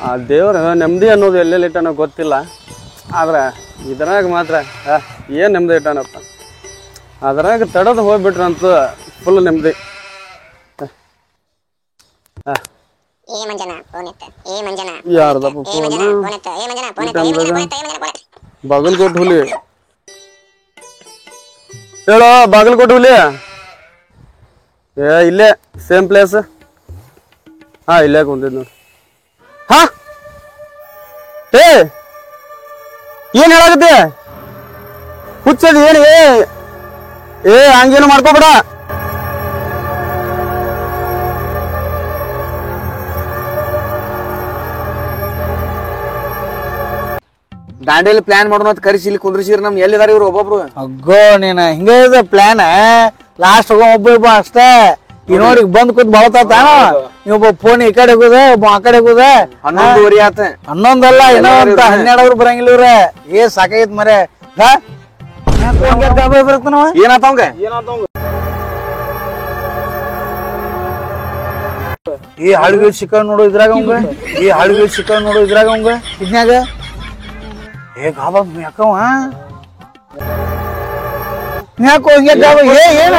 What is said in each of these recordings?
ಆ ದೇವ್ರ ನೆಮ್ಮದಿ ಅನ್ನೋದು ಎಲ್ಲೆಲ್ಲಿ ಇಟ್ಟನೋ ಗೊತ್ತಿಲ್ಲ, ಆದ್ರೆ ಇದ್ರಾಗ ಮಾತ್ರ ಏನು ನೆಮ್ಮದಿ ಇಟ್ಟಾನಪ್ಪ. ಅದ್ರಾಗ ತಡದು ಹೋಗ್ಬಿಟ್ರಂತೂ ಫುಲ್ ನೆಮ್ಮದಿ. ಯಾರ್ದಪ್ಪ ಬಾಗಲಕೋಟೆ ಹುಲಿ? ಹೇಳೋ ಬಾಗಲಕೋಟೆ ಹುಲಿ. ಇಲ್ಲೇ ಸೇಮ್ ಪ್ಲೇಸ್. ಹಾ ಇಲ್ಲೇ ಕುಂತಿದ್ ನೋಡಿ. ಹಾ ಏನ್ ಹೇಳಾಗತ್ತೆ? ಹುಚ್ಚದ ಏನು? ಹಂಗೇನು ಮಾಡ್ಕೋಬೇಡ. ದಾಂಡೇಲಿ ಪ್ಲಾನ್ ಮಾಡೋಣ ಅಂತ ಕರಿಸಿ ಇಲ್ಲಿ ಕುಂದ್ರಿಸಿರ್ ನಮ್ ಎಲ್ಲಿದಾರ ಇವ್ರು ಒಬ್ಬೊಬ್ರು? ಅಗ್ಗೋ ನೀನ್ ಹಿಂಗ ಪ್ಲಾನ್ ಲಾಸ್ಟ್ ಒಬ್ಬ ಅಷ್ಟೇ. ಈ ನೋಡಿ ಬಂದ್ ಕೂತ್ ಬಳತಾನ. ನೀವೊಬ್ಬ ಫೋನ್ ಈ ಕಡೆ ಹೋಗುದ, ಒಬ್ಬ ಆ ಕಡೆ ಹೋಗುದ. 11 ಆತ. 11 ಅಲ್ಲ, ಇನ್ನೂ 12 ಬರಂಗಿಲ್ಲ ಇವ್ರ. ಸಾಕಾಗೈತ್ ಮರೆ. ಏನಾತವಂಗ? ಈ ಹಳಗಿ ಸಿಕ್ಕ ನೋಡು ಇದ್ರಾಗ ಅವಂಗ ಇದ್ನ್ಯಾಗ ಗಾಬ ಯಾಕವ ಯಾಕೋ ಹಿಂಗೆ ಗಾಬ? ಏನ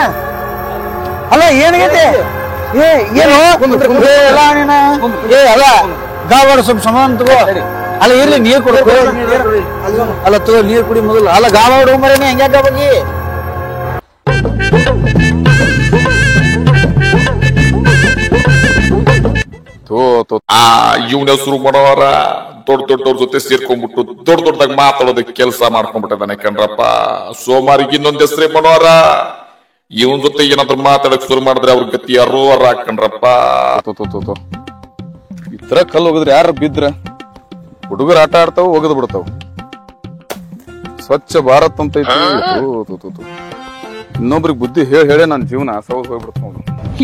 ಅಲ್ಲ ಏನಾಗೈತೆ? ಏನು ಅಲ್ಲ ಗಾಬಾರ ಸ್ವಲ್ಪ ಸಮಾನ ತಗೋ. ಅಲ್ಲ ಇರ್ಲಿ ನೀರ್ ಕೊಡು. ಅಲ್ಲ ತಗೋ ನೀರ್ ಕುಡಿ ಮೊದಲು. ಅಲ್ಲ ಗಾಬ ಹುಡುಗ ಮರೇನೆ ಹೆಂಗ್ಯಾಕ ಗಾಬಾಗಿ? ಇವನ ಹೆಸರು ಮಾಡೋರ ದೊಡ್ಡವ್ರ ಜೊತೆ ಸೇರ್ಕೊಂಡ್ಬಿಟ್ಟು ದೊಡ್ಡದಾಗ ಮಾತಾಡೋದಕ್ಕೆ ಕೆಲಸ ಮಾಡ್ಕೊಂಡ್ಬಿಟ್ಟಿದ್ದಾನೆ ಕಣ್ರಪ್ಪ. ಸೋಮಾರಿಗೆ ಇನ್ನೊಂದ್ ಹೆಸರೇ ಮಾಡೋರ. ಇವನ್ ಜೊತೆ ಏನಾದ್ರು ಮಾತಾಡಕ್ ಶುರು ಮಾಡಿದ್ರೆ ಅವ್ರ ಗತಿ ಯಾರೋರ ಕಣ್ರಪ್ಪ. ಇತರ ಕಲ್ಲು ಹೋಗಿದ್ರೆ ಯಾರು ಬಿದ್ರ ಹುಡುಗರು ಆಟ ಆಡ್ತಾವ, ಒಗದ್ ಬಿಡ್ತಾವ. ಸ್ವಚ್ಛ ಭಾರತ್ ಅಂತ ಐತಿ. ಇನ್ನೊಬ್ರಿಗೆ ಬುದ್ಧಿ ಹೇಳಿ ನನ್ನ ಜೀವನ ಸೌದ್ ಹೋಗ್ಬಿಡ್ತಾವ.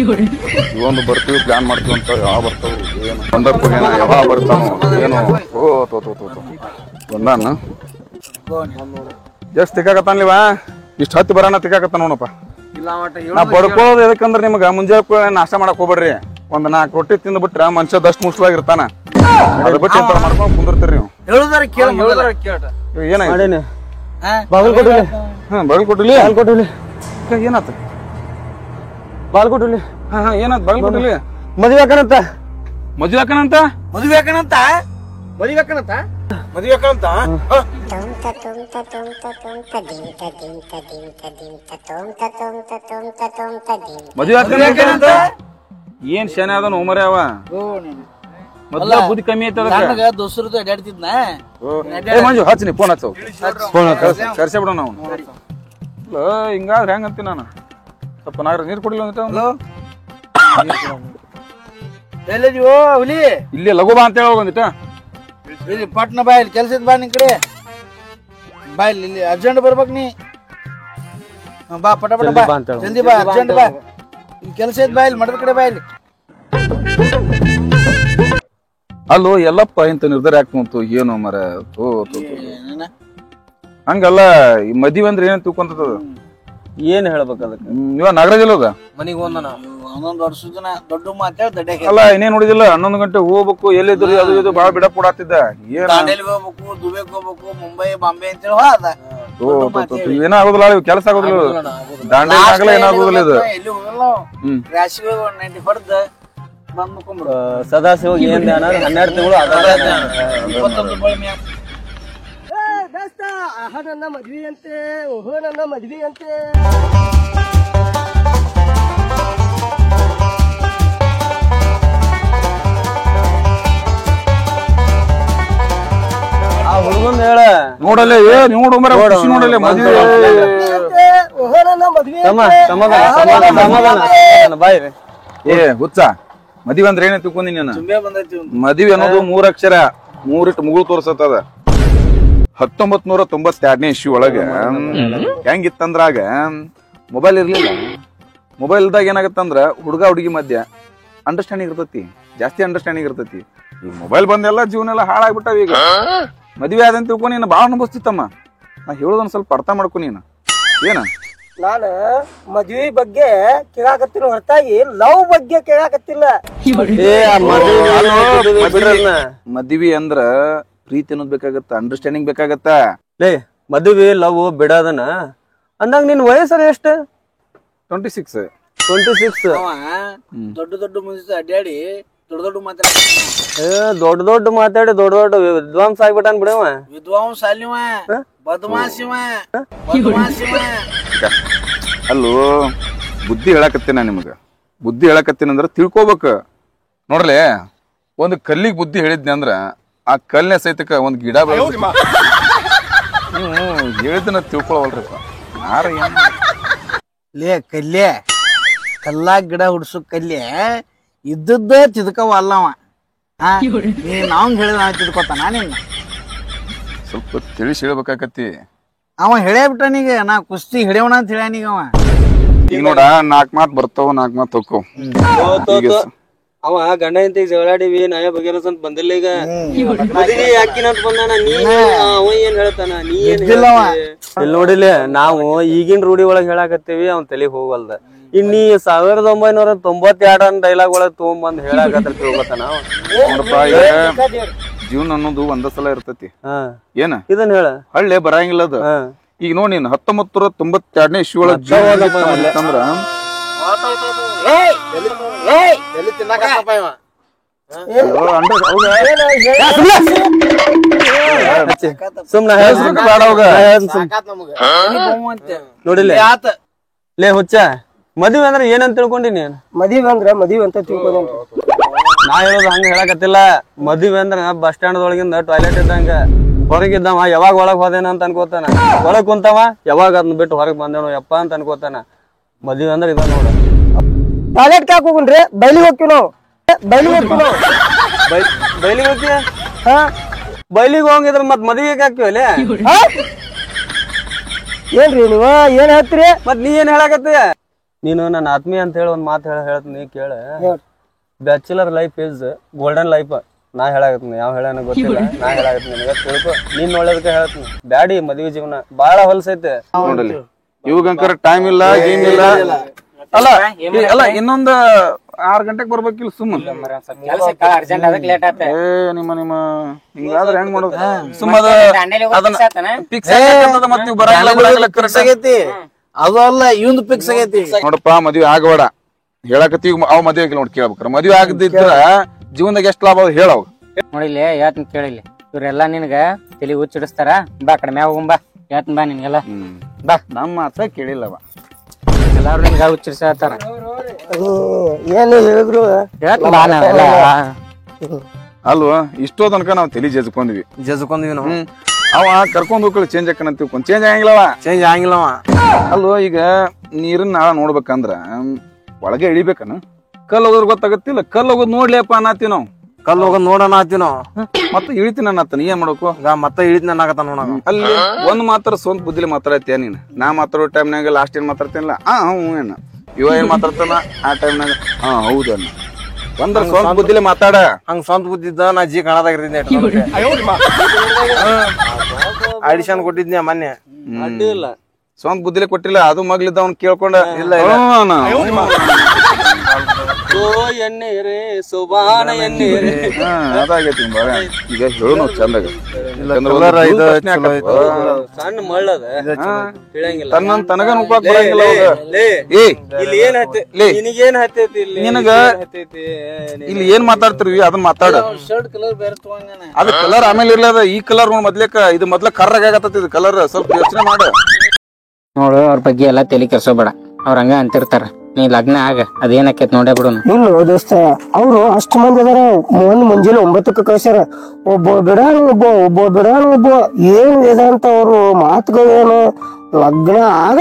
ಇವೊಂದು ಬರ್ತೀವಿ ಪ್ಲಾನ್ ಮಾಡ್ತೀವಿ ಅಂತ ಯಾವ ಬರ್ತಾವ ಏನು ಬಂದಪ್ಪ ಏನ ಯಾವ ಬರ್ತಾವ ಏನು ಬಂದಾನ ಎಷ್ಟ್ ತಿಕ್ಕಾಕತ್ತಾನ್ಲಿವ? ಇಷ್ಟ ಹತ್ತಿ ಬರೋಣ ತಿಕ್ಕಾಕತ್ತಾನ ನೋಡಪ್ಪ. ನಾ ಬಡ್ಕೊಳ್ಳೋದು ಎದಕ್ಕಂದ್ರೆ ನಿಮ್ಗ ಮುಂಜಾನೆ ನಾಷ್ಟ ಮಾಡಕ್ ಹೋಗ್ಬೇಡ್ರಿ. ಒಂದ್ 4 ರೊಟ್ಟಿ ತಿಂದ್ ಬಿಟ್ರ ಮನುಷ್ಯ ದಷ್ಟು ಮುಸ್ಲಾಗಿರ್ತಾನ. ಅದ್ರ ಬಿಟ್ಟು ಎಂತ ಮಾಡ್ಕೊಂಡ್ ಕುಂದಿರ್ತೀರಿ ನೀವು. ಏನಾಗ ಬಾಗಲಕೋಟೆ ಏನಾತ? ಬಾಗಲಕೋಟೆ ಏನಾತ್ ಬಾಗಲಕೋಟೆ? ಮದ್ವೆ ಹಾಕನಂತ. ಏನ್ ಶನಿ ಅದನ್ ಉಮರೇ ಅವ ಮೊದ್ಲ ಬುದ್ಧಿ ಕಮ್ಮಿ ಐತದ. ದೋಸ್ತರದ್ದು ಅಡ್ಯಾಡ್ತಿದ್ನ. ಮಂಜು ಹಚ್ಚಿನಿ ಫೋನ್ ಹಚ್ಚವ್ ಕರ್ಸೇ ಬಿಡೋಣ ನಾವು. ಹಿಂಗಾದ್ರೆ ಹೆಂಗಂತೀನಿ ನಾನು. ಸ್ವಲ್ಪ ನಾಗರ ನೀರ್ ಕೊಡಿಲ್ಲ ಹುಲಿ ಇಲ್ಲಿ ಲಘು ಬಾ ಅಂತ ಹೇಳಿ ಹೋಗಂದಿಟ್ಟ. ಇಲ್ಲಿ ಪಟ್ನ ಬಾ, ಇಲ್ಲಿ ಕೆಲ್ಸದ ಬಾ. ನಿನ್ ಕಡೆ ಬಾ, ಇಲ್ಲಿ ಅರ್ಜೆಂಟ್ ಬರ್ಬೇಕ್ ನೀ. ಬಾ ಪಟ ಪಟ ಬಾ, ಜಲ್ದಿ ಬಾ, ಅರ್ಜೆಂಟ್ ಬಾ. ಇಲ್ಲಿ ಕೆಲಸ ಐತ್ ಬಾ, ಇಲ್ಲಿ ಮಠದ ಕಡೆ ಬಾ. ಇಲ್ಲಿ ಅಲ್ಲೋ ಎಲ್ಲಪ್ಪ ಇಂತ ನಿರ್ಧಾರ ಯಾಕೆ ಬಂತು ಏನು ಮರ? ಹಂಗಲ್ಲ, ಈ ಮದ್ವಿ ಅಂದ್ರೆ ಏನ್ ತಿಳ್ಕೊಂತದ? ಏನ್ ಹೇಳ್ಬೇಕ ಅದಕ್ಕೆ? ಇವ ನಾಗರಾಜ್ ಅಲ್ಲದ ಮನಿಗ್ ಒಂದೊಂದ್ ವರ್ಷದ ದೊಡ್ಡ ಮಾತಾಡ ದಡ್ಡ ಅಲ್ಲ ಇನ್ನೇನ್ ನೋಡಿದಿಲ್ಲ. 11 ಗಂಟೆ ಹೋಗ್ಬೇಕು, ಎಲ್ಲಿದ್ರು ಅದು ಇದು ಬಾಳ ಬಿಡ ಕೊಡಾತಿದ್ದ. ಹೋಗ್ಬೇಕು, ದುಬೈಗ್ ಹೋಗ್ಬೇಕು, ಮುಂಬೈ ಬಾಂಬೆ ಅಂತೇಳಿ ಹೋದ. ಏನಾಗೋದಿಲ್ಲ, ಕೆಲಸ ಆಗೋದಿಲ್ಲ. ದಾಂಡೇಲಿ ಆಗಲ್ಲ, ಏನಾಗೋದಿಲ್ಲ ಇದು. ಎಲ್ಲಿ ಹೋಗಲ್ಲ. ರಾಶಿ 90 ಹೊಡೆದ ಬಂದ್ ಮುಕ್ಕೊಂಡ್ಬಿಡು. ಸದಾಶಿವ ಏನ್ 12 ತಿಂಗಳು ನನ್ನ ಮದ್ವಿ ಅಂತೆ. ಓಹೋ ನನ್ನ ಮದ್ವಿ ಅಂತೆ. ಆ ಹುಡುಗಂದ ಹೇಳ ನೋಡಲ್ಲ ನೋಡು ಮರ ನೋಡಲ್ಲ ಮದ್ವಿ. ಬಾಯ್ ಹುಚ್ಚ ಮದ್ವಿ ಅಂದ್ರೆ ಏನೇ ತಿಳ್ಕೊಂಡಿ ನೀನು? ಮದ್ವಿ ಅನ್ನೋದು 3 ಅಕ್ಷರ, 3 ಇಟ್ಟು ಮುಗುಳು ತೋರ್ಸತ್ತದ. 1992ನೇ ಇಸ್ವಿ ಒಳಗ ಹೆಂಗಿತ್ತಂದ್ರಾಗ ಮೊಬೈಲ್ ಇರ್ಲಿಲ್ಲ. ಮೊಬೈಲ್ದಾಗ ಏನಾಗತ್ತಂದ್ರ ಹುಡುಗ ಹುಡುಗಿ ಮಧ್ಯ ಅಂಡರ್ಸ್ಟ್ಯಾಂಡಿಂಗ್ ಇರ್ತೈತಿ, ಜಾಸ್ತಿ ಅಂಡರ್ಸ್ಟ್ಯಾಂಡಿಂಗ್ ಇರ್ತೈತಿ. ಈ ಮೊಬೈಲ್ ಬಂದೆಲ್ಲ ಜೀವನ ಎಲ್ಲ ಹಾಳಾಗ್ಬಿಟ್ಟಾವ. ಈಗ ಮದ್ವೆ ಆದಂತ ತಿಳ್ಕೊ ನೀನು ಬಾಳ ಅನುಭವಿಸ್ತಿತ್ತಮ್ಮ. ನಾ ಹೇಳೋದೊಂದ್ ಸ್ವಲ್ಪ ಅರ್ಥ ಮಾಡ್ಕೊ ನೀನು. ಏನ ನಾನು ಮದ್ವಿ ಬಗ್ಗೆ ಕೇಳಾಕತ್ತೀನಿ ಹೊರತಾಗಿ ಲವ್ ಬಗ್ಗೆ ಕೇಳಾಕತ್ತಿಲ್ಲ. ಮದ್ವಿ ಅಂದ್ರ ಪ್ರೀತಿ ಅನ್ನೋದ್ ಬೇಕಾಗತ್ತ, ಅಂಡರ್ಸ್ಟ್ಯಾಂಡಿಂಗ್ ಬೇಕಾಗತ್ತ. ಲೇ ಮದ್ವಿ ಲವ್ ಬಿಡೋದನ ಅಂದಾಗ ನಿನ್ ವಯಸ್ಸರ ಎಷ್ಟ? 26. 26. ದೊಡ್ಡ ದೊಡ್ಡ ಮುಂದೆ ಅಡ್ಡಾಡಿ ದೊಡ್ಡ ದೊಡ್ಡ ಮಾತಾಡ ದೊಡ್ಡ ಮಾತಾಡಿ ದೊಡ್ಡ ವಿದ್ವಾಂಸ ಆಗ್ಬಿಟ್ಟಾನ್ ಬಿಡವ. ವಿದ್ವಾಂಸ ಅಲ್ಲಿವ ಬದಮಾಸಿವ. ಅಲ್ಲೋ ಬುದ್ಧಿ ಹೇಳಕತ್ತೀನ ನಿಮಗ. ಬುದ್ಧಿ ಹೇಳಕತ್ತೀನಂದ್ರ ತಿಳ್ಕೊಬೇಕ. ನೋಡ್ಲೆ, ಒಂದ್ ಕಲ್ಲಿಗೆ ಬುದ್ಧಿ ಹೇಳಿದ್ನಿ ಅಂದ್ರ ಆ ಕಲ್ಲಿನ ಸಹಿತಕ್ಕ ಒಂದ್ ಗಿಡ ಹೇಳಿದ್ನ ತಿಳ್ಕೊಳವಲ್ರಿಪ್ಪ. ಯಾರ ಏನ್ ಲೇ ಕಲ್ಲೆ ಕಲ್ಲಾಗ ಗಿಡ ಹುಡ್ಸು ಕಲ್ಲೆ ಇದ್ದದ್ದ ತಿದ್ಕವ ಅಲ್ಲವ. ನಾವ್ ಹೇಳಿದ ತಿದ್ಕೋತಾನ ನಿನ್ನ ಸ್ವಲ್ಪ ತಿಳಿಸಿ ಹೇಳ್ಬೇಕಾಕತಿ. ಅವ ಹೇಳೇ ಬಿಟ್ಟಾನೀಗ ನಾ ಕುಸ್ತಿ ಹಿಡಿಯೋಣ ಅಂತ ಹೇಳ್ಯಾನೀಗ ಅವ. ಈಗ ನೋಡ 4 ಮಾತ್ ಬರ್ತಾವ, 4 ಮಾತ್ ಹೋಕ್ಕವ. ಅವ ಗಂಡ ಇಂತ ಜಗಳಾಡಿವಿ ನಾವೇ ಬಗೆಹರಸ್ ಅಂತ ಬಂದಿಲ್ಲ. ಈಗ ಮದ್ವಿ ಯಾಕಿನಂತ ಬಂದಾನ. ಅವ ಏನ್ ಹೇಳ್ತಾನ, ನೀ ಏನ್ ಇಲ್ಲಿ ನೋಡಿಲ್ಲ. ನಾವು ಈಗಿನ ರೂಢಿ ಒಳಗ್ ಹೇಳಾಕತ್ತೀವಿ, ಅವ್ನ್ ತಲೆಗ್ ಹೋಗಲ್ದ. ಇನ್ನೀ 1992 ಡೈಲಾಗ್ ಒಳಗ್ ತಗೊಂಬಂದ್ ಹೇಳಾಕತ್ರ ತಿಳ್ಕೊತಾನ. ನೋಡಪ್ಪ, ಜೀವನ ಅನ್ನೋದು ಒಂದ ಸಲ ಇರ್ತೈತಿ. ಏನ ಇದನ್ ಹೇಳ ಹಳ್ಳಿ ಬರಂಗಿಲ್ಲ ಅದ. ಈಗ ನೋಡಿ, 1992ನೇ ಇಸ್ವಿ ಒಳಗ್ ಅಂದ್ರ ಸುಮ್ನ ನೋಡಿಲ್ಲ. ಲೇ ಹುಚ್ಚ, ಮದ್ವಿ ಅಂದ್ರ ಏನಂತ ತಿಳ್ಕೊಂಡಿನಿ? ಮದ್ವಿ ಅಂದ್ರ ಮದ್ವಿ ಅಂತ ತಿಳ್ಕೊಂಡ್ರಿ. ನಾ ಹೇಳೋದು ಹಂಗ ಹೇಳಕತ್ತಿಲ್ಲ. ಮದ್ವಿ ಅಂದ್ರ ಬಸ್ ಸ್ಟ್ಯಾಂಡ್ ಒಳಗಿಂದ ಟಾಯ್ಲೆಟ್ ಇದ್ದಂಗ. ಹೊರಗಿದ್ದವ ಯಾವಾಗ ಒಳಗ್ ಹೋದೇನ ಅಂತ ಅನ್ಕೋತಾನ. ಒಳಗ್ ಕುಂತವ ಯಾವಾಗ ಅದನ್ನ ಬಿಟ್ಟು ಹೊರಗ್ ಬಂದೇನೋ ಯಪ್ಪ ಅಂತ ಅನ್ಕೋತಾನ. ಮದ್ವಿ ಅಂದ್ರ ಇದ ನೋಡ. ಟಾಯ್ಲೆಟ್ ಯಾಕೆ ಹೋಗುಣ್ರಿ? ಬೈಲಿಗೆ ಹೋಗ್ತೀವಿ ನಾವು. ಬೈಲಿಗೆ ಹೋಗ್ತೀಯ? ಬೈಲಿಗೆ ಹೋಗಿದ್ರ ಮತ್ ಮದ್ವಿಗೆ ಹಾಕ್ತಿವಲ್ಲೇ. ಏನ್ರಿ ನೀವ ಏನ್ ಹೇಳ್ತೀರಿ? ಮತ್ ನೀ ಏನ್ ಹೇಳಕತ್ತೀಯ? ನೀನು ನನ್ನ ಆತ್ಮೀಯ ಅಂತ ಹೇಳಿ ಒಂದ್ ಮಾತು ಹೇಳ್ತೀನಿ ಕೇಳ. Bachelor life is golden life. ನಾ ಹೇಳಾಕತ್ತೀನಿ, ಯಾವ ಹೇಳ ಗೊತ್ತಿಲ್ಲ. ನಾ ಹೇಳಾಕತ್ತೀನಿ, ನಿನಗ ತಿಳ್ಕೊ. ನೀನ್ ಒಳ್ಳೇದಕ್ಕೆ ಹೇಳ್ತೀನಿ. ಬ್ಯಾಡಿ ಮದ್ವಿ ಜೀವನ ಬಾಳ ಹೊಲಸೈತೆ. ನೋಡಲಿ, ಇವಾಗಂಕರ ಟೈಮ್ ಇಲ್ಲ, ಏನ್ ಇಲ್ಲ. ಅಲ್ಲ ಇನ್ನೊಂದ್ 6 ಗಂಟೆಗೆ ಬರ್ಬೇಕಿಲ್ಲ ಸುಮ್ಮನೆ. ನಿಮ್ಮ ಹಿಂಗಾದ್ರೆ ಹೆಂಗ್ ಮಾಡೋದು? ಅದು ಅಲ್ಲ, ಇವಂದು ಫಿಕ್ಸ್ ಆಗೈತಿ. ನೋಡಪ್ಪ, ಮದ್ವಿ ಆಗಬೇಡ ಹೇಳಕತ್ತೀವಿ. ಅವ್ ಮದ್ವೆ ಆಗಿಲ್ಲ ನೋಡಿ, ಕೇಳ್ಬೇಕಾರ. ಮದ್ವೆ ಆಗದಿದ್ರ ಜೀವನದಾಗ ಎಷ್ಟ್ ಲಾಭ ಅವ್ ಹೇಳವ್. ನೋಡಿಲಿ ಯಾತನ್ ಕೇಳಿಲಿ, ಇವ್ರೆಲ್ಲಾ ನಿನ್ಗ ತಲಿ ಹುಚ್ಚಿಡಿಸ್ತಾರ. ಬಾ ಕಡಿಮೆ ಹೋಗಂಬಾ, ಯಾತನ್ ಬಾ ನಿನ್ಗೆಲ್ಲ ಬಾ. ನಮ್ಮ ಮಾತ್ರ ಕೇಳಿಲ್ಲವ, ಎಲ್ಲಾರು ನಿನ್ಗ ಹುಚ್ಚಿಡ್ಸಾತಾರ. ಏನು ಹೇಳಿದ್ರು ಬಾ ನಾವೆಲ್ಲ. ಅಲ್ವಾ, ಇಷ್ಟೋ ತನಕ ನಾವ್ ತಲಿ ಜಜ್ಕೊಂಡ್ವಿ ನಾವು. ಅವ ಕರ್ಕೊಂಡ್ ಹೋಗ್ಕೊಳ್ಳಿ ಚೇಂಜ್ ಆಕನ ತಿಳ್ಕೊಂಡ್ ಚೇಂಜ್ ಆಗಂಗಿಲ್ಲವ. ಚೇಂಜ್ ಆಗಿಲ್ಲವ. ಅಲ್ವಾ, ಈಗ ನೀರನ್ನ ನಾಳ ನೋಡ್ಬೇಕಂದ್ರ ಒಳಗೆ ಇಳಿಬೇಕನ. ಕಲ್ ಹೋಗೋದ್ ಗೊತ್ತಾಗತ್ತಿಲ್ಲ. ಕಲ್ ಹೋಗೋದ್ ನೋಡ್ಲಿಯಪ್ಪ ಅನ್ನತ್ತೀವಿ ನಾವು. ಕಲ್ ಹೋಗೋದ್ ನೋಡೋಣ ಆತಿ ನಾವು. ಮತ್ತೆ ಇಳಿತೀನಿ ಅನ್ನತ್ತ. ನೀ ಏನ್ ಮಾಡ್ಬೇಕು? ಮತ್ತೆ ಇಳಿತೀನಿ ಅನ್ನಕತ್ತ ನೋಡ. ಅಲ್ಲಿ ಒಂದ್ ಮಾತ್ರ ಸ್ವಂತ ಬುದ್ಧಿಲಿ ಮಾತಾಡತ್ತೀಯ ನೀನ್. ನಾ ಮಾತಾಡೋ ಟೈಮ್ನಾಗ ಲಾಸ್ಟ್ ಏನ್ ಮಾತಾಡ್ತೀನಿಲ್ಲ, ಹ್ಞೂ ಏನ ಇವ ಏನ್ ಮಾತಾಡ್ತಾನ ಆ ಟೈಮ್ನಾಗ ಹೌದು ಅನ್ನ. ಒಂದ್ರ ಸ್ವಂತ ಬುದ್ಧಿಲಿ ಮಾತಾಡ. ಹಂಗ ಸ್ವಂತ ಬುದ್ಧಿ ಇದ್ದ ನಾ ಜಿ ಕಾಣದಾಗಿರ್ತೀನಿ. ಆಡಿಷನ್ ಕೊಟ್ಟಿದ್ನಿ ಮೊನ್ನೆ. ಅಡ್ಡಿ ಇಲ್ಲ, ಸ್ವಂತ ಬುದ್ಧಿಲೆ ಕೊಟ್ಟಿಲ್ಲ. ಅದು ಮಗ್ಲಿದ್ದ ಅವ್ನ ಕೇಳ್ಕೊಂಡ ಇಲ್ಲ ಎಣ್ಣೀರೇ ಸುಬಾನ ಎಣ್ಣೀರೇ. ಅದಾಗೈತಿ ಈಗ ಹೇಳೋನು ಚಂದಾಗ. ಸಣ್ಣ ಮಳ್ಳದ ಹೇಳಂಗಿಲ್ಲ. ತನಗ ಉಪಾಕ್ ಬರಂಗಿಲ್ಲ. ಇಲ್ಲಿ ಏನ್ ನಿನಗೇನ್ ಹತ್ತೈತಿ? ಇಲ್ಲಿ ನಿನಗ ಇಲ್ಲಿ ಏನ್ ಮಾತಾಡ್ತಿರ್ವಿ ಅದನ್ನ ಮಾತಾಡ. ಶರ್ಟ್ ಕಲರ್ ಬೇರೆ ತಗೊಂಡ ಅದ ಕಲರ್ ಆಮೇಲೆ ಇರ್ಲದ. ಈ ಕಲರ್ ಮೊದ್ಲೇಕ ಇದು ಮೊದ್ಲ ಕರ್ರಾಗ ಆಗತ್ತ. ಇದು ಕಲರ್ ಸ್ವಲ್ಪ ಯೋಚನೆ ಮಾಡ. ನೋಡು, ಅವ್ರ ಬಗ್ಗೆ ಎಲ್ಲಾ ತಲೆ ಕೆರ್ಸೋಬೇಡ. ಅವ್ರ ಹಂಗ ಅಂತಿರ್ತಾರ. ನೀ ಲಗ್ನ ಆಗ ಅದೇನಕೇತ್ ನೋಡೇ ಬಿಡು. ಇಲ್ಲ ದೋಸ್ತ, ಅವ್ರು ಅಷ್ಟು ಮಂದಿ ಅದಾರ. ಒಂದ್ ಮುಂಜಾನೆ 9ಕ್ಕೆ ಕಳ್ಸ್ಯಾರ. ಒಬ್ಬ ಬಿಡಾಣ ಒಬ್ಬ ಏನ್ ಇದೆ ಅಂತ ಅವ್ರು ಮಾತುಗಳು ಏನು ಲಗ್ನ ಆಗ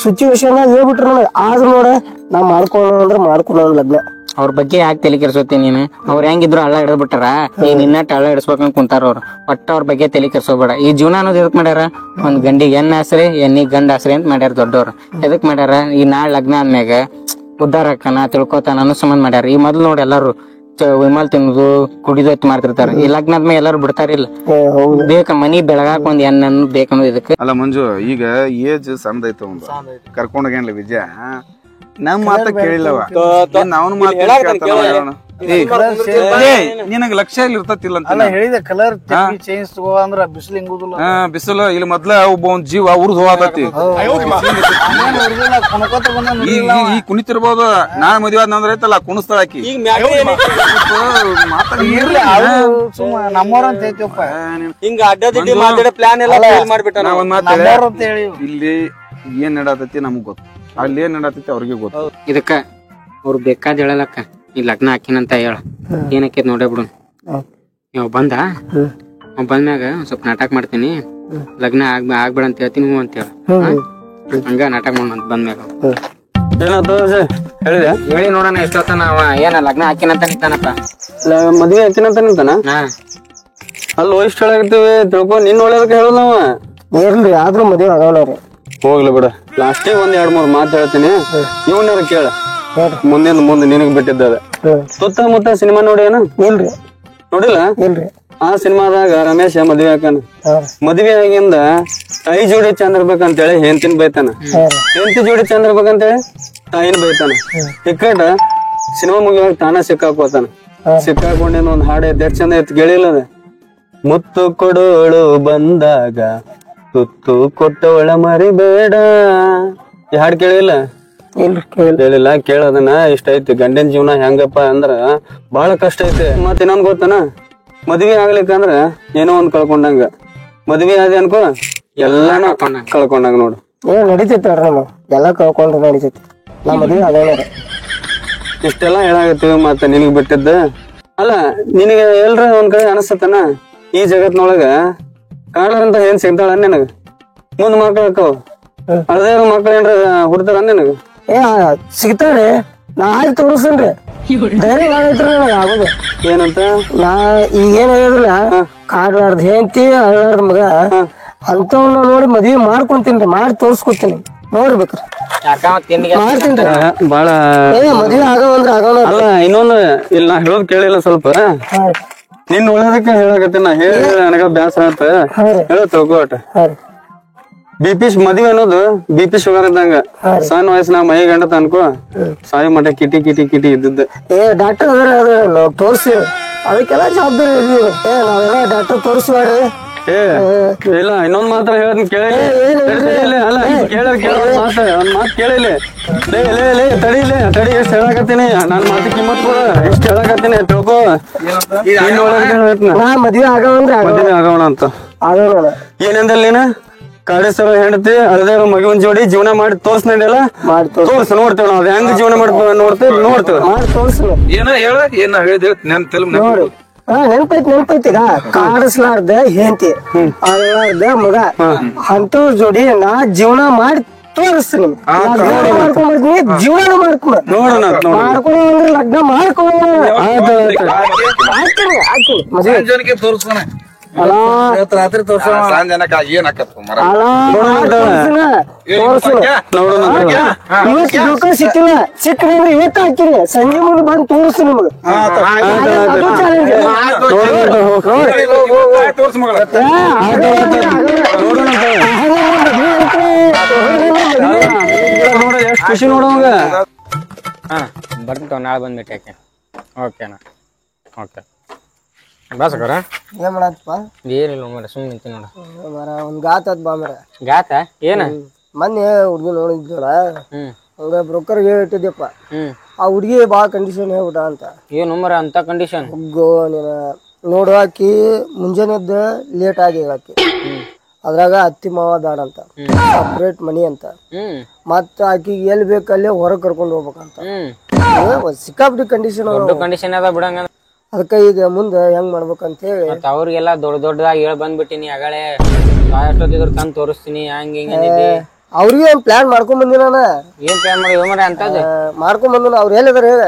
ಸಿಚುವೇಶನ್ ಹೇಳ್ಬಿಟ್ರ ನನಗೆ. ಆದ್ರೂ ನೋಡ ನಾ ಮಾಡ್ಕೊಳ್ಳೋ ಅಂದ್ರೆ ಮಾಡ್ಕೊಳ್ಳೋ ಲಗ್ನ. ಅವ್ರ ಬಗ್ಗೆ ಯಾಕೆ ತಲೆ ಕೆರ್ಸೋತಿ ನೀನು? ಅವ್ರ ಹೆಂಗಿದ್ರು ಹಳ್ಳ ಹಿಡ್ಬಿಟ್ಟಾರ. ನೀನ್ ಇನ್ನಟ್ ಹಳ್ಳ ಹಿಡಿಸ್ಬೇಕಂತ ಕುಂತಾರ ಅವ್ರು. ಒಟ್ಟ ಅವ್ರ ಬಗ್ಗೆ ತಲೆ ಕೆರ್ಸೋಬೇಡ. ಈ ಜೀವನ ಅನ್ನೋದು ಎದಕ್ ಮಾಡ್ಯಾರ? ಒಂದ್ ಗಂಡಿಗೆ ಹೆಣ್ಣ ಆಸ್ರಿ, ಹೆಣ್ಣಿಗೆ ಗಂಡ ಆಸ್ರಿ ಅಂತ ಮಾಡ್ಯಾರ ದೊಡ್ಡವ್ರು. ಎದಕ್ ಮಾಡ್ಯಾರ? ಈ ನಾಳೆ ಲಗ್ನ ಆದ್ಮ್ಯಾಗ ಉದ್ದಾರ ಆಕ್ಕನ ತಿಳ್ಕೊತಾನ ಅನ್ನೋ ಸಂಬಂಧ ಮಾಡ್ಯಾರ. ಈ ಮೊದ್ಲು ನೋಡಿ ಎಲ್ಲಾರು ವಿಮಲ್ ತಿನ್ನೋದು ಕುಡಿದೊತ್ತು ಮಾಡ್ತಿರ್ತಾರ ಈ ಲಗ್ನ ಆದ್ಮೇಲೆ ಎಲ್ಲಾರು ಬಿಡ್ತಾರಿಲ್ಲ ಬೇಕ ಮನಿ ಬೆಳಗಾಕ ಒಂದ್ ಎಣ್ಣೆ ಬೇಕನ್ನೋದು ಇದಕ್ಕೆ. ಅಲ್ಲ ಮಂಜು, ಈಗ ಏಜ್ ಸಣ್ಣದೈತ ಒಂದು ಕರ್ಕೊಂಡೋಗೇನ್ಲ ವಿಜಯ ನಮ್ ಮಾತ ಕೇಳಿಲ್ಲವ, ಅವನ ಮಾತು ನಿನಗ ಲಕ್ಷ್ಯ ಇಲ್ಲಿ ಇರ್ತತಿಲ್ಲ ಅಂತ ಹೇಳಿದ ಕಲರ್ ಚೇಂಜ್ ತಗೋ ಅಂದ್ರ ಬಿಸಿಲು ಹಿಂಗುದಿಲ್ಲ. ಬಿಸಿಲು ಇಲ್ಲಿ ಮೊದ್ಲ ಒಬ್ಬ ಒಂದ್ ಜೀವ ಉರ್ದು ಹೋಗತತಿ. ಈ ಕುಣಿತಿರ್ಬೋದು, ನಾನ್ ಮದ್ವೆ ಆದ್ನಂದ್ರ ಐತಲ್ಲ ಕುಣಿಸ್ತಾಳ ಆಕಿ. ನಮ್ಮವ್ರ ಅಂತ ಹೇಳ್ತೀವಪ್ಪ, ಹಿಂಗ ಅಡ್ಡದಿಡ್ಡಿ ಮಾತಾಡೋ ಪ್ಲಾನ್ ಎಲ್ಲ ಫೇಲ್ ಮಾಡ್ಬಿಟ್ಟ. ಒಂದ್ ಮಾತು ಇಲ್ಲಿ ಏನ್ ನಡತೈತಿ ನಮಗ್ ಗೊತ್ತು, ಅಲ್ಲಿ ಏನ್ ನಡತೈತಿ ಅವ್ರಿಗೆ ಗೊತ್ತು. ಇದಕ್ಕ ಅವ್ರು ಬೇಕಾದ್ ಹೇಳಲಕ್ಕ ಈ ಲಗ್ನ ಹಾಕಿನಂತ ಹೇಳ ಏನಕ್ಕೆ ನೋಡೇ ಬಿಡು. ಇವ್ ಬಂದ ಅವ್ ಬಂದ್ಮ್ಯಾಗ ಸ್ವಲ್ಪ ನಾಟಕ ಮಾಡ್ತೀನಿ, ಲಗ್ನ ಆಗ್ಬೇಡ ಅಂತ ಹೇಳ್ತೀನಿ ಹೂ ಅಂತ ಹೇಳ. ಹಂಗ ನಾಟಕ ಮಾಡೋಣ ಬಂದ್ಮ್ಯಾಗ. ಹೇಳಿ ನೋಡೋಣ ಎಷ್ಟೊತ್ತ ನಾವ ಏನ ಲಗ್ನ ಹಾಕಿನಂತ ನಿಂತಾನಪ್ಪ. ಮದ್ವೆ ಹಾಕಿನಂತ ನಿಂತಾನ. ಅಲ್ಲಿ ಇಷ್ಟ ಹೇಳಾಕತ್ತೀವಿ ತಿಳ್ಕೊ, ನಿನ್ ಒಳ್ಳೇದಕ್ಕೆ ಹೇಳೋದು ನಾವ. ಇರ್ಲಿ ಆದ್ರೂ ಮದ್ವೆ ಆಗವ್ರಿ. ಹೋಗ್ಲಿ ಬಿಡ, ಲಾಸ್ಟಿಗೆ ಒಂದ್ 2-3 ಮಾತು ಹೇಳ್ತೀನಿ, ಇವನ್ಯಾರ ಕೇಳ. ಮುಂದೆ ನಿನಗ್ ಬಿಟ್ಟಿದ್ದ ಸುತ್ತಮುತ್ತ ಸಿನಿಮಾ ನೋಡಿ ಏನ? ಇಲ್ರಿ ನೋಡಿಲ್ಲ? ಇಲ್ರಿ. ಆ ಸಿನಿಮಾದಾಗ ರಮೇಶ ಮದ್ವೆ ಹಾಕಾನ. ಮದ್ವೆ ಆಗಿಂದ ತಾಯಿ ಜೋಡಿ ಚಂದ ಇರ್ಬೇಕಂತೇಳಿ ಹೆಂಡತಿನ ಬೈತಾನ, ಹೆಂಡತಿ ಜೋಡಿ ಚಂದ ಇರ್ಬೇಕಂತೇಳಿ ತಾಯಿನ ಬೈತಾನ. ಟಿಕೆಟ್ ಸಿನಿಮಾ ಮುಗಿಯುವಾಗ ತಾನ ಸಿಕ್ಕಾಕೋತಾನ. ಸಿಕ್ಕಾಕೊಂಡೇನ ಒಂದ್ ಹಾಡು ಐತೆ, ಚಂದ ಐತಿ ಕೇಳಿಲ್ಲ ಅದ? ಮುತ್ತು ಕೊಡೋಳು ಬಂದಾಗ ತುತ್ತು ಕೊಟ್ಟವಳ ಮರಿಬೇಡ. ಈ ಹಾಡು ಕೇಳಿಲ್ಲ? ಕೇಳಿಲ್ಲ, ಕೇಳೋದನ್ನ ಇಷ್ಟ ಐತಿ. ಗಂಡಿನ ಜೀವನ ಹೆಂಗಪ್ಪ ಅಂದ್ರ ಬಹಳ ಕಷ್ಟ ಐತಿ. ಮತ್ ಇನ್ನೊಂದ್ ಗೊತ್ತನ, ಮದ್ವಿ ಆಗ್ಲಿಕ್ಕಂದ್ರ ಏನೋ ಒಂದ್ ಕಳ್ಕೊಂಡಂಗ, ಮದ್ವಿ ಆದ ಅನ್ಕೋ ಎಲ್ಲಾನು ಕಳ್ಕೊಂಡಂಗ ನೋಡು. ನಡಿತೈತಿ ನಮ್ಮ ಎಲ್ಲಾ ಕಳ್ಕೊಂಡ್ರೆ ನಡಿತೈತಿ. ನಾ ಮದ್ವಿ ಅದೇನ ಇಷ್ಟೆಲ್ಲಾ ಹೇಳಾಗತ್ತೀವಿ, ಮತ್ತ ನಿನಗ್ ಬಿಟ್ಟಿದ್ದ ಅಲ್ಲ. ನಿನಗೆ ಎಲ್ರ ಒಂದ್ ಕಡೆ ಅನಸ್ತತನ, ಈ ಜಗತ್ನೊಳಗ ಕಾಣರಂತ ಏನ್ ಸಿಗ್ತಾಳ ನಿನಗ? ಮುಂದ್ ಮಕ್ಳು ಹಾಕವ್, ಅದೇ ಮಕ್ಳು ಏನ್ರ ಹುಡ್ತಾರ ನಿನಗ? ಸಿಗ್ತಾಳೆ. ನಾ ಆಗಿ ತೋರಿಸ್ತೇನ್ರಿ, ಧೈರ್ಯ ಆಗುದು. ಏನಂತ ನಾ ಈಗೇನ್ ಹೇಳಿದ್ರಲ್ಲ, ಕಾಡ್ಲಾರ್ದ ಹೆಂಡತಿ ಅಳ್ಳಾರ್ದ ಮಗ ಅಂತವನ್ನ ನೋಡಿ ಮದ್ವಿ ಮಾಡ್ಕೊಂತೀನಿ, ಮಾಡಿ ತೋರ್ಸ್ಕೊತೀನಿ, ನೋಡ್ಬೇಕ್ರಿ ಮಾಡ್ತೀನಿ. ಬಾಳ ಮದ್ವಿ ಆಗವಂದ್ರ ಆಗವ. ಅಲ್ಲ ಇನ್ನೊಂದು ಇಲ್ಲಿ ನಾ ಹೇಳೋದ್ ಕೇಳಿಲ್ಲ ಸ್ವಲ್ಪ, ನಿನ್ ಒಳ್ಳೇದಕ್ಕೆ ಹೇಳಕತ್ತೀನಿ. ನಾ ಹೇಳಿ ನನಗ ಬ್ಯಾಸರ ಆತ, ಹೇಳ ತಿಳ್ಕೊಟ. BP ಮದ್ವೆ ಅನ್ನೋದು BP ಶುಗರ್ ಇದ್ದಂಗ, ಸಣ್ಣ ವಯಸ್ಸಿನಾಗ ಮೈ ಗಂಡತ ಅನ್ಕೋ ಸಾಯಿ ಮಠ ಕಿಟಿ ಕಿಟಿ ಕಿಟಿ ಇದ್ದಿದ್ದ. ಡಾಕ್ಟರ್ ಅದ್ರ ನಾವ್ ತೋರ್ಸಿ ಅದಕ್ಕೆಲ್ಲ ಜವಾಬ್ದಾರಿ ಇರುತ್ತೆ. ನಾವೆಲ್ಲ ಡಾಕ್ಟರ್ ತೋರಿಸ್ಬಾರ್ರಿ. ಇಲ್ಲ ಇನ್ನೊಂದ್ ಮಾತ್ರ ಹೇಳದ್ ಕೇಳಿ. ಅಲ್ಲ ಒಂದ್ ಮಾತ್ ಕೇಳಿಲ್ಲ, ತಡಿ ಎಷ್ಟ್ ಹೇಳಕತ್ತೀನಿ, ನಾನ್ ಮಾತು ಕಿಮ್ಮತ್ ಕೊಡ, ಎಷ್ಟ್ ಹೇಳಕತ್ತೀನಿ ತಿಳ್ಕೊ. ಮದ್ವೆ ಆಗವಂದ್ರ ಮದ್ವೆ ಆಗೋಣ ಅಂತ ಏನಂದಲ್ ನೀನ? ಕಾಡೇಶ್ವರ ಹೆಂಡತಿ ಅಳದೇ ಮಗವನ್ ಜೋಡಿ ಜೀವನ ಮಾಡಿ ತೋರ್ಸ್ ನಡಿಯಲ್ಲ, ತೋರ್ಸ ನೋಡ್ತೇವ ನಾವ್ ಹೆಂಗ್ ಜೀವನ ಮಾಡ್ತೇವೆ ನೋಡ್ತೇವೆ ಮಾಡಿ ತೋರ್ಸು. ಏನ ಹೇಳ ಏನ ಹೇಳಿದ ನೆನಪೈತಿಗ ಕಾಡಿಸ್ಲಾರ್ದ ಹೆಂಡತಿ ಅಳ್ಳಾರ್ದ ಮಗ ಅಂತವ್ರ ಜೋಡಿ ನಾ ಜೀವನ ಮಾಡಿ ತೋರಿಸ್ತೀನಿ. ಮಾಡ್ಕೊಂಡ್ಬರ್ತೀನಿ, ಜೀವನ ಮಾಡ್ಕೊಂಡ್ರೆ ಲಗ್ನ ಮಾಡ್ಕೊಂಡು ಜನಕ್ಕೆ ತೋರಿಸ್ತಾನ ರಾತ್ರಿ ತೋರ್ಸೋಣ. ಇವತ್ತು ಸಿಕ್ಕಿಲ್ಲ, ಸಿಕ್ಕಂದ್ರೆ ಇವತ್ತು ಹಾಕಿರಿ, ಸಂಜೆ ಮುಂದೆ ಬಂದು ತೋರಿಸ್ತು ನಿಮ್ಗೆ. ಎಷ್ಟು ಖುಷಿ ನೋಡುವಾಗ. ಬರ್ತಿಂತ ನಾಳೆ ಬಂದ್ಬಿಟ್ಟು ಯಾಕೆ? ಓಕೆನಾ? ಓಕೆ ಬಾಸಕರ ಏನ್ ಮಾಡತ್ತಪ್ಪ? ಏನಿಲ್ಲ ಮರ ಸುಮ್ಮನೆ ನಿಂತೀನಿ ನೋಡ. ಒಂದ್ ಗಾತ ಅದ್ ಬಾ ಮರ. ಗಾತ ಏನ? ಮೊನ್ನೆ ಹುಡ್ಗಿ ನೋಡಿದ್ವಲ್ಲ, ಹಂಗ ಬ್ರೋಕರ್ಗೆ ಇಟ್ಟಿದ್ಯಪ್ಪ. ಆ ಹುಡ್ಗಿ ಬಾಳ ಕಂಡೀಷನ್ ಹೇಳ್ಬಿಟ್ಟ ಅಂತ. ಏನು ಮರ ಅಂತ ಕಂಡೀಷನ್? ಹುಗ್ಗೋ ನೀನ ನೋಡು, ಆಕಿ ಮುಂಜಾನೆದ್ದ ಲೇಟ್ ಆಗಿ ಆಕಿ, ಅದ್ರಾಗ ಅತ್ತಿ ಮಾವ ಬ್ಯಾಡ ಅಂತ, ಸಪ್ರೇಟ್ ಮನಿ ಅಂತ, ಮತ್ತ ಆಕಿಗೆ ಎಲ್ಲಿ ಬೇಕಲ್ಲೇ ಹೊರಗ್ ಕರ್ಕೊಂಡ್ ಹೋಗ್ಬೇಕಂತ. ಸಿಕ್ಕಾಪಟ್ಟಿ ಕಂಡೀಷನ್ ಅದ ಬಿಡಂಗ. ಅದಕ್ಕ ಈಗ ಮುಂದ ಹೆಂಗ್ ಮಾಡ್ಬೇಕಂತ ಹೇಳಿ ಅವ್ರಿಗೆಲ್ಲ ದೊಡ್ಡದಾಗಿ ಹೇಳ್ ಬಂದ್ಬಿಟ್ಟಿನಿ. ಆಗಲೇ ಎಷ್ಟೊತ್ತಿದ್ರು ತಂದ್ ತೋರಿಸ್ತೀನಿ ಹಂಗ ಹಿಂಗ. ಅವ್ರಿಗೆ ಒಂದ್ ಪ್ಲಾನ್ ಮಾಡ್ಕೊಂಡ್ ಬಂದಿನ. ಏನ್ ಪ್ಲಾನ್ ಮಾಡಿ ಅಂತದ್ ಮಾಡ್ಕೊಂಡ್ ಬಂದ? ಅವ್ರು ಹೇಳಿದಾರ ಹೇಳ.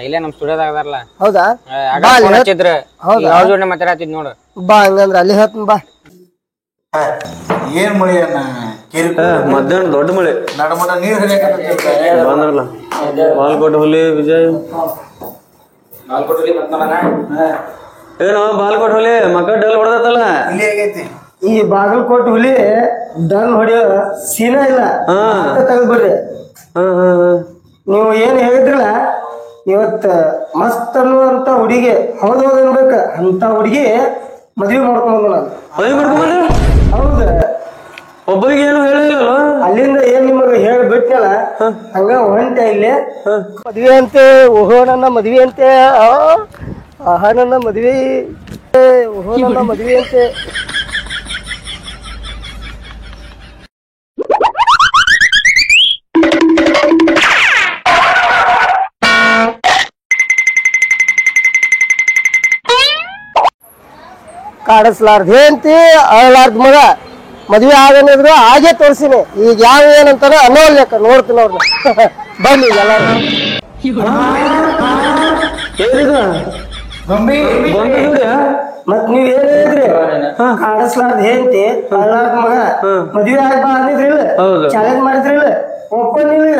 ಇಲ್ಲೇ ನಮ್ ಸ್ಟುಡಿಯೋದಾಗ ಅದಾರಲ್ಲ. ಹೌದಾ? ಹಚ್ಚಿದ್ರ ಅವ್ರ ಜೋಡಿ ಮಾತಾಡತ್ತಿದ್ ನೋಡು. ಬಾ ಹಂಗಂದ್ರ ಅಲ್ಲಿ ಹೇಳ್ತೀನಿ ಬಾ. ಏನ್ ಮಳಿ ಅಣ್ಣ? ಮಧ್ಯಾಹ್ನ ದೊಡ್ಡ ಮಳೆ, ನಡಮಟ ನೀರ್ ಹರಿಯಾಕತ್ತೈತಿ. ಬಂದ್ರಲ್ಲ ಬಾಲ್ಕೋಟ್ ಹುಲಿ ವಿಜಯ್ ಏನೋ ಬಾಲ್ಕೋಟ್ ಹೊಲಿ ಮಕ್ಕ ಡಲ್ ಹೊಡೆದತ್ತಲ್ಲ. ಇಲ್ಲಿ ಹೇಗೈತಿ ಈ ಬಾಗಲಕೋಟೆ ಹುಲಿ ಡನ್ ಹೊಡಿಯೋ ಸೀನ ಇಲ್ಲ. ತೆಗೆದ್ಬಿಡ್ರಿ. ನೀವು ಏನ್ ಹೇಳಿದ್ರಲ್ಲ ಇವತ್ತ ಮಸ್ತ್ ಅನ್ನುವಂತ ಹುಡುಗಿ ಹೌದು ಅನ್ಬೇಕ ಅಂತ ಹುಡುಗಿ ಮದ್ವೆ ಮಾಡ್ಕೊಂಡ್ ನಾನು. ಹೌದ ಒಬ್ಬರಿಗೆ ಏನು ಹೇಳಿಲ್ಲ. ಅಲ್ಲಿಂದ ಏನ್ ನಿಮಗ ಹೇಳಿ ಬಿಟ್ಟಲ್ಲ ಹಂಗ ಹೊಂಟೆ ಇಲ್ಲಿ ಮದ್ವೆ ಅಂತೆ. ಓಹೋ ನನ್ನ ಮದ್ವೆ ಅಂತೆ. ಆಹಾ ನನ್ನ ಮದ್ವೆ. ಓಹೋ ನನ್ನ ಮದ್ವೆ ಅಂತೆ. ಕಾಡಿಸ್ಲಾರ್ದ ಅಂತಿ ಅಳಲಾರ್ದ ಮಗ ಮದ್ವೆ ಆಗನಿದ್ರು ಹಾಗೆ ತೋರ್ಸಿನಿ. ಈಗ ಯಾವ ಏನಂತಾರ ಅನ್ನೋಲ್ಲೇಕ ನೋಡ್ತೀನಿ ಅವ್ರನ್ನ. ಬನ್ನಿ ಎಲ್ಲಾರು. ಮತ್ ನೀವ್ ಏನ್ ಹೇಳಿದ್ರಿ? ಕಾಡಿಸ್ಲಾರ್ದ ಹೆಂಡತಿ ಅಳಲಾರ್ದ ಮಗ ಮದ್ವೆ ಆಗ ಅಂದಿದ್ರಿಲ್ಲ, ಚಾಲೆಂಜ್ ಮಾಡಿದ್ರಿಲ್ಲ, ಒಪ್ಕೊಂಡಿಲ್ಲ.